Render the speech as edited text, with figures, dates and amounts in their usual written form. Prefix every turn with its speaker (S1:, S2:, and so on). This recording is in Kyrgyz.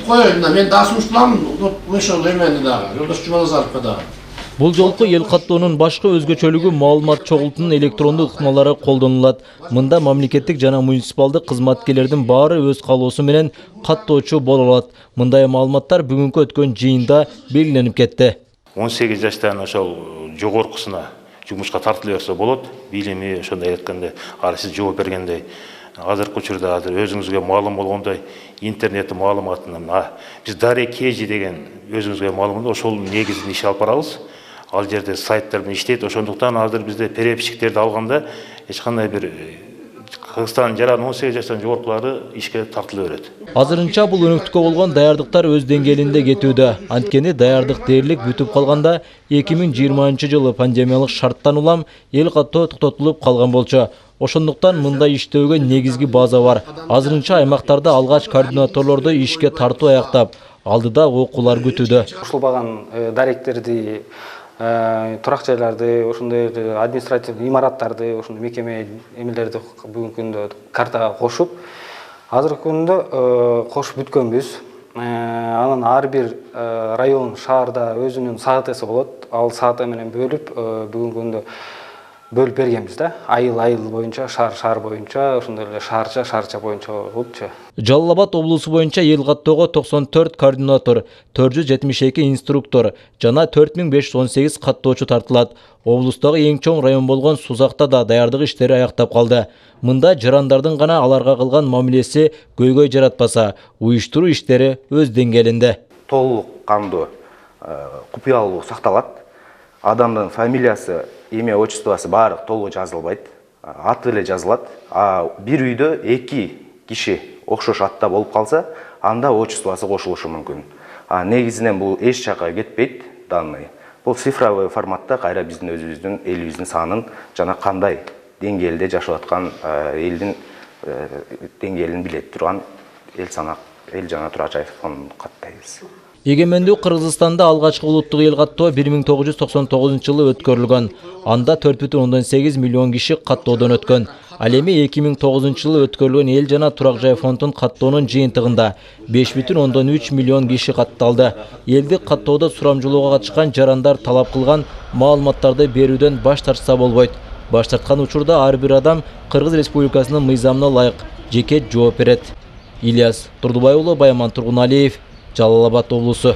S1: Koyun, men daha sumuşturam, ошол эмени дагы, Жолдош Жуманазаровго дагы.
S2: Бул жолку эл каттоонун башкы өзгөчөлүгү маалымат чогултуунун электрондук ыкмалары колдонулат. Мында мамлекеттик жана муниципалдык кызматкерлердин баары өз каалоосу менен каттоочу боло алат. Мындай маалыматтар бүгүнкү өткөн жыйында белгиленип кетти.
S3: 18 жаштан ошол жогоркусуна жумушка тартыла берсе болот. Билими ошондой айтканда, сиз жооп бергендей, азыркы учурда өзүңүзгө маалым болгондой интернет маалыматын биз Дарья Кежи деген өзүңүзгө маалым ошол негизинде иш алып барабыз. Ал жерде сайттар менен иштейт. Ошондуктан азыр бизде переписчиктерди алганда эч кандай бир Кыргызстан жаран 18 жаштан жогоркулары ишке тартыла берет.
S2: Азырынча бул өнөктүккө болгон даярдыктар өз деңгээлинде кетүүдө. Анткени даярдык дээрлик бүтүп калганда 2020-жылы пандемиялык шарттан улам эл каттоо токтотулуп калган болчу. Ошондуктан мындай иштөөгө негизги база бар. Азырынча аймактарда алгач координаторлорду ишке тартуу аяктап, алдыда окуулар күтүүдө.
S4: Ушулбаган даректерди, турак жайларды, ошондой административдик имараттарды, ошондой мекеме эмелерди бүгүнкү күндө картага кошуп, азыркы күндө кошуп бүткөнбүз. Анан ар бир район, шаарда өзүнүн саатысы болот. Ал сааты менен бөлүп бүгүнкү күндө бөлүп бергенбиз да. Айыл боюнча, шаар боюнча, ошондой эле шаарча боюнча болупчу.
S2: Жалал Абад облусу боюнча эл каттоого 94 координатор, 472 инструктор жана 4518 каттоочу тартылат. Облустагы эң чоң район болгон Сузакта да даярдык иштери аяктап калды. Мында жарандардын гана аларга кылган мамилеси көйгөй жаратпаса, уюштуруу иштери өз деңгээлинде.
S5: Толук кандуу купуялуулук сакталат. Адамдын фамилиясы, эме, отчествосы баары толук жазылбайт. Аты эле жазылат. Бир үйдө 2 киши окшош атта болуп калса, анда отчествосы кошулушу мүмкүн. Негизинен бул эч жакка кетпейт данный. Бул цифровой форматта кайра биздин өзүбүздүн элибиздин санын жана кандай деңгээлде жашап аткан элдин деңгээлин биле турган эл санак Элжан Турачаевдин каттайбыз.
S2: Эгемендүү Кыргызстанда алгачкы улуттук эл каттоо 1999-жылы өткөрүлгөн. Анда 4,8 миллион киши каттоодон өткөн. Ал эми 2009-жылы өткөрүлгөн эл жана турак жай фондунун каттоонун жыйынтыгында 5,3 миллион киши катталды. Элди каттоодо сурамжылоого катышкан жарандар талап кылган маалыматтарды берүүдөн баш тартса болбойт. Баш тарткан учурда ар бир адам Кыргыз Республикасынын мыйзамына ылайык жеке жооп берет. Ильяс Турдубай уулу, Байман Тургуналиев, Жалал Абад облусу.